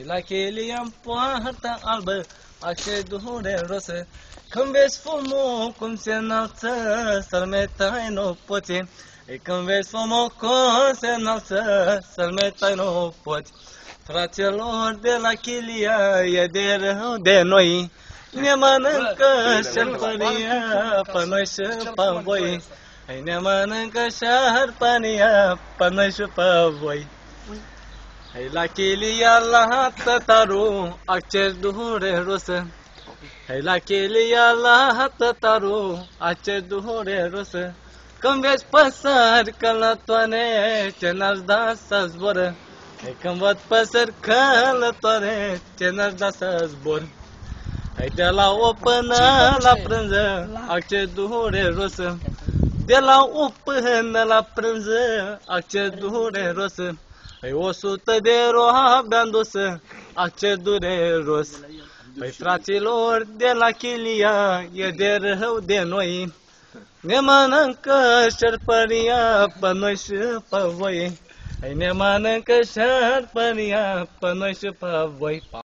La chelia în poarta albă, aședu de rosă. Când vezi fumul cum se înalță, să-l metai nu poți. Când vezi fumul cum se înalță, să-l metai nu poți. Fraților de la chelia, e de rău de noi. Ne mănâncă șerpăria, pe noi și pe voi. Ne mănâncă șerpăria, pe noi și pe voi. Hai la chelia la tătaru, acces duhure rusă. Hai la chelia la tătaru, acces duhure rusă. Când vezi păsări călătoare, ce n-aș da să zboră. Hai când văd păsări călătoare, ce n-aș da să zbor. Hai de la o până la prânză, acces duhure rusă. De la o până la prânză, acces duhure rusă. Păi 100 de roabe am dus, acces dureros. Păi fraților de la chelia, e de rău de noi. Ne mănâncă șerpăria, pe noi și pe voi. Ne mănâncă șerpăria, pe noi și pe voi.